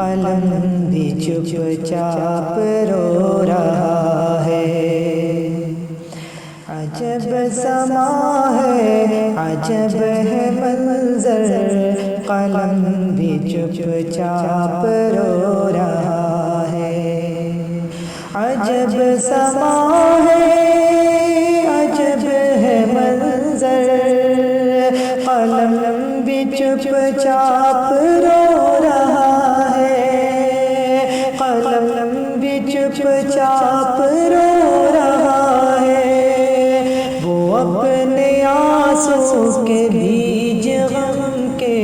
قلم بھی چپ چاپ رو رہا ہے۔ عجب سما ہے، عجب ہے منظر، قلم بھی چپ چاپ رو رہا ہے۔ عجب سما ہے، عجب ہے منظر، قلم بھی چپ چاپ رو رہا ہے۔ قلم بھی چپ چاپ رو رہا ہے۔ وہ اپنے آنسوں کے بیج غم کے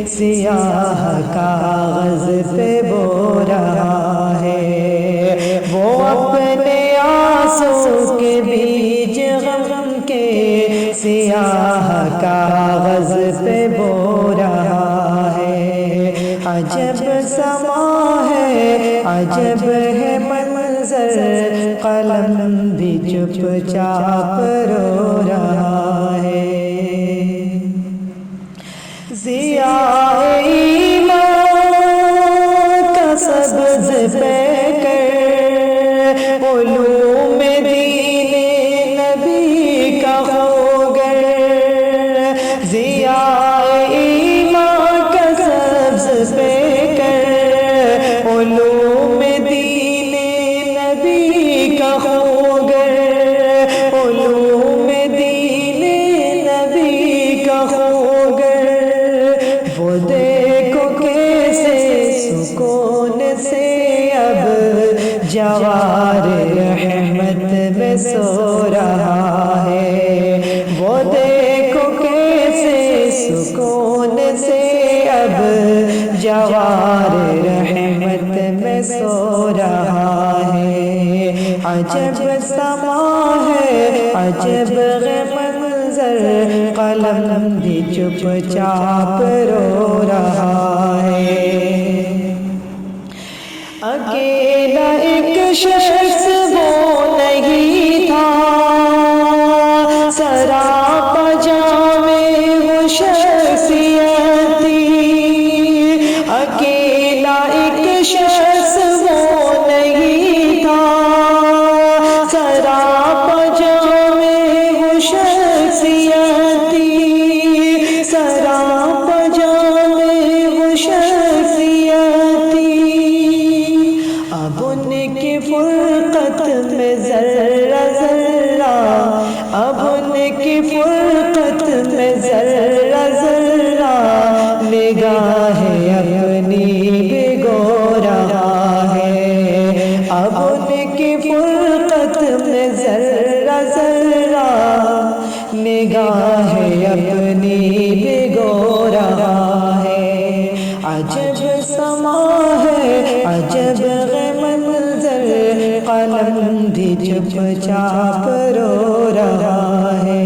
سیاہ کاغذ پہ بو رہا ہے۔ وہ اپنے آنسوں کے بیج غم کے سیاہ کاغذ پہ بو رہا ہے۔ عجب سما ہے، عجب ہے منظر، قلم بھی چپ چاپ رو رہا ہے۔ ضیاء ایمان کا سبز پیکر، علوم دین نبی کا خوگر، ضیاء ایمان کا سبز پیکر، علوم دین نبی کا خوگر، علوم دین نبی کا خوگر۔ وہ دیکھو کیسے سکون سے اب جوار رحمت میں سو رہا ہے۔ وہ دیکھو کیسے سکون سے اب جوار رحمت میں سو رہا ہے۔ عجب سما ہے، عجب منظر، قلم بھی چپ چاپ رو رہا ہے۔ اکیلا ایک شخص وہ نہیں تھا، سراپا جام وہ شخصیت تھی۔ اکیلا ایک شخص وہ نہیں تھا، سراپا جام وہ شخصیت تھی، سراپا جام وہ شخصیت تھی۔ اب ان کی فرقت میں ذرہ ذرہ، اب ان کی فرقت میں ذرہ ذرہ، نگاہ اپنی بھگو رہا ہے۔ اب ان کی فرقت میں ذرہ ذرہ، نگاہ اپنی بھگو رہا ہے۔ عجب سما ہے، عجب منظر، قلم بھی چپ چاپ رو رہا ہے۔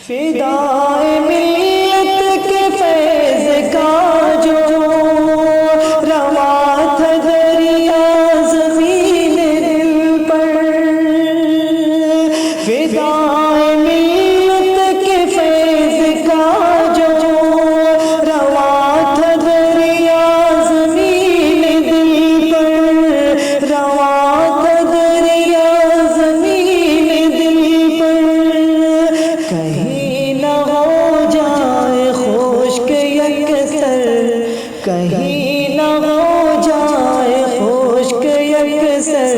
فدائے ملت کے فیض کا جو رواں تھا دریا زمین دل پر، فدائے ملت کے فیض کا جو رواں تھا دریا زمین دل پر، رواں تھا دریا زمین دل پر۔ کہیں نہ ہو جائے خشک یکسر، کہیں نہ ہو جائے خشک یکسر،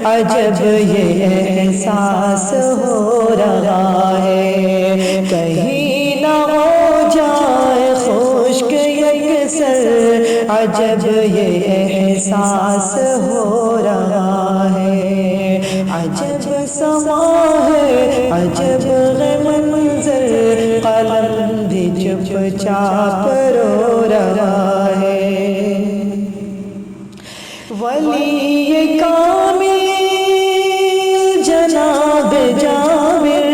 عجب یہ احساس ہو رہا ہے۔ کہیں نہ ہو جائے خشک یکسر، عجب یہ احساس ہو رہا ہے۔ عجب سما ہے، عجب منظر، قلم بھی چپ چاپ رو رہا ہے۔ ولی کامل جناب جابر،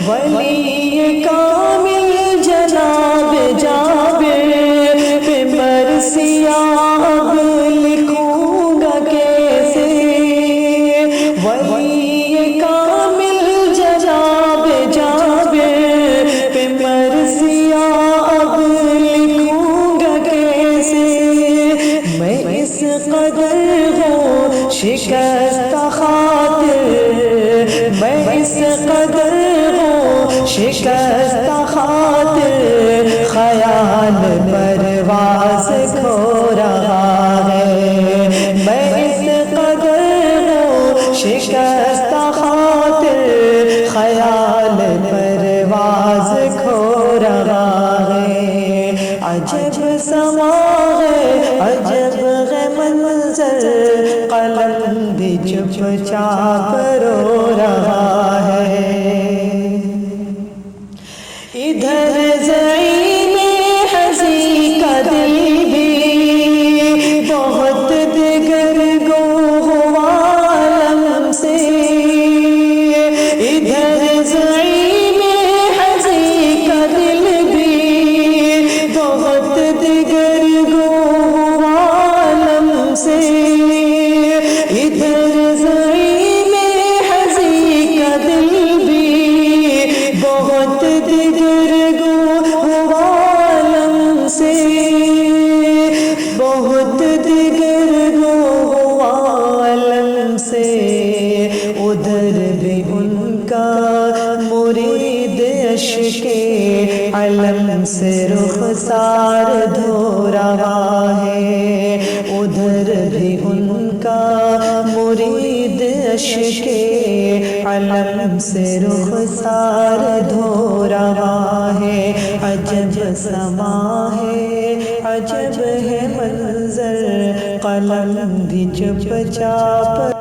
ولی کامل جناب جابر، پہ مرثیہ اب لکھوں گا کیسے؟ ولی کامل پرواز کھو رہا ہے، میں اس قدر ہوں شکستہ خاطر، خیال پرواز کھو رہا ہے۔ عجب سما ہے، عجب ہے منظر، قلم بھی چپ چاپ رو رہا ہے۔ ادھر زعیم ہنسی کا دل بھی بہت دیگر گو ہوا عالم سے، ادھر زعیم ہنسی کا دل بھی بہت دیگر گو ہوا عالم سے، ادھر زعیم ہنسی کا دل بھی بہت دیگر گو ہوا عالم سے، بہت دیگر گو ہوا عالم سے۔ ادھر بھی ان کا مرید عشق علم سے رخسار دھو رہا ہے، ادھر بھی ان کا مرید عشق علم سے رخسار دھو رہا ہے۔ عجب سما ہے، عجب ہے منظر، قلم بھی چپ چاپ